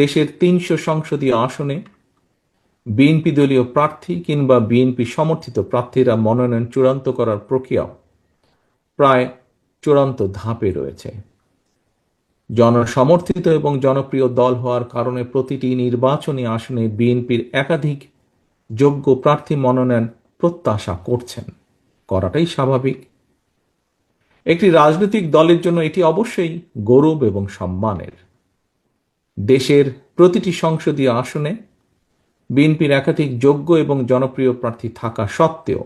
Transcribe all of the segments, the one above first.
দেশের ৩০০ সংসদীয় আসনে বিএনপি দলীয় প্রার্থী কিংবা বিএনপি সমর্থিত প্রার্থীরা মনোনয়ন চূড়ান্ত করার প্রক্রিয়া প্রায় চূড়ান্ত ধাপে রয়েছে। জনসমর্থিত এবং জনপ্রিয় দল হওয়ার কারণে প্রতিটি নির্বাচনী আসনে বিএনপির একাধিক যোগ্য প্রার্থী মনোনয়ন প্রত্যাশা করছেন, করাটাই স্বাভাবিক। একটি রাজনৈতিক দলের জন্য এটি অবশ্যই গৌরব এবং সম্মানের। দেশের প্রতিটি সংসদীয় আসনে বিএনপির একাধিক যোগ্য এবং জনপ্রিয় প্রার্থী থাকা সত্ত্বেও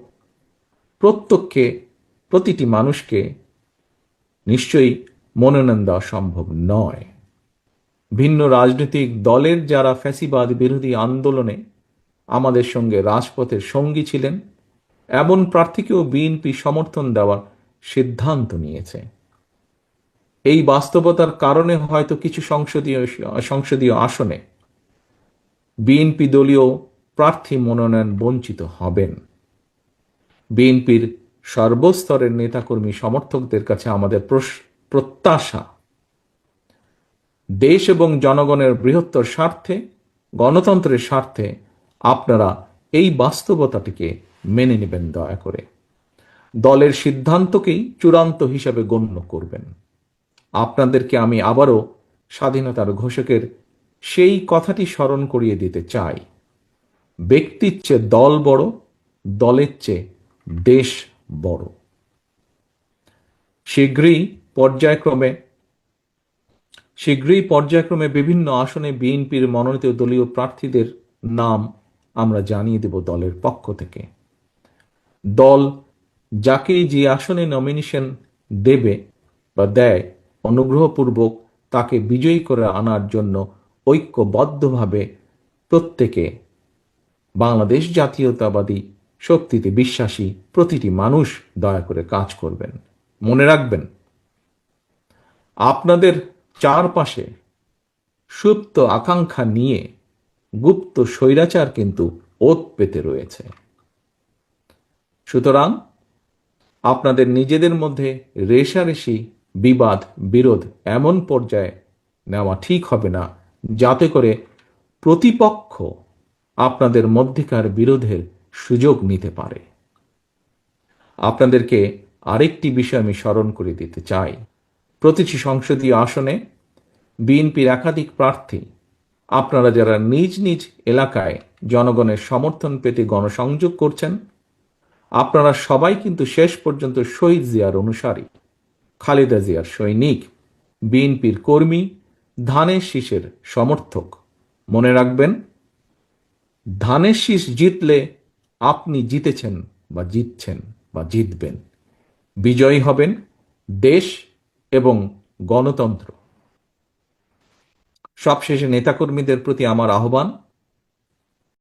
প্রতিটি মানুষকে নিশ্চয়ই মনোনয়ন দেওয়া সম্ভব নয়। ভিন্ন রাজনৈতিক দলের যারা ফ্যাসিবাদ বিরোধী আন্দোলনে আমাদের সঙ্গে রাজপথের সঙ্গী ছিলেন, এমন প্রার্থীকেও বিএনপি সমর্থন দেওয়ার সিদ্ধান্ত নিয়েছে। এই বাস্তবতার কারণে হয়তো কিছু সংসদীয় আসনে বিএনপি দলীয় প্রার্থী মনোনয়ন বঞ্চিত হবেন। বিএনপির সর্বস্তরের নেতাকর্মী সমর্থকদের কাছে আমাদের প্রত্যাশা, দেশ এবং জনগণের বৃহত্তর স্বার্থে, গণতন্ত্রের স্বার্থে আপনারা এই বাস্তবতাটিকে মেনে নেবেন। দয়া করে দলের সিদ্ধান্তকেই চূড়ান্ত হিসাবে গণ্য করবেন। আপনাদেরকে আমি আবারও স্বাধীনতার ঘোষকের সেই কথাটি স্মরণ করিয়ে দিতে চাই, ব্যক্তির চেয়ে দল বড়, দলের চেয়ে দেশ বড়। শীঘ্রই পর্যায়ক্রমে বিভিন্ন আসনে বিএনপির মনোনীত দলীয় প্রার্থীদের নাম আমরা জানিয়ে দেব দলের পক্ষ থেকে। দল যাকেই যে আসনে নমিনেশন দেবে বা দেয়, অনুগ্রহপূর্বক তাকে বিজয়ী করে আনার জন্য ঐক্যবদ্ধভাবে প্রত্যেকে বাংলাদেশ জাতীয়তাবাদী শক্তিতে বিশ্বাসী প্রতিটি মানুষ দয়া করে কাজ করবেন। মনে রাখবেন, আপনাদের চারপাশে সুপ্ত আকাঙ্ক্ষা নিয়ে গুপ্ত স্বৈরাচার কিন্তু ওত পেতে রয়েছে। সুতরাং আপনাদের নিজেদের মধ্যে রেষারেষি, বিবাদ, বিরোধ এমন পর্যায়ে নেওয়া ঠিক হবে না যাতে করে প্রতিপক্ষ আপনাদের মধ্যেকার বিরোধের সুযোগ নিতে পারে। আপনাদেরকে আরেকটি বিষয় আমি স্মরণ করে দিতে চাই। প্রতিটি সংসদীয় আসনে বিএনপির একাধিক প্রার্থী, আপনারা যারা নিজ নিজ এলাকায় জনগণের সমর্থন পেতে গণসংযোগ করছেন, আপনারা সবাই কিন্তু শেষ পর্যন্ত শহীদ জিয়ার অনুসারী, খালেদা জিয়ার সৈনিক, বিএনপির কর্মী, ধানের শীষের সমর্থক। মনে রাখবেন, ধানের শীষ জিতলে আপনি জিতেছেন বা জিতছেন বা জিতবেন। বিজয়ী হবেন দেশ এবং গণতন্ত্র। সবশেষে নেতাকর্মীদের প্রতি আমার আহ্বান,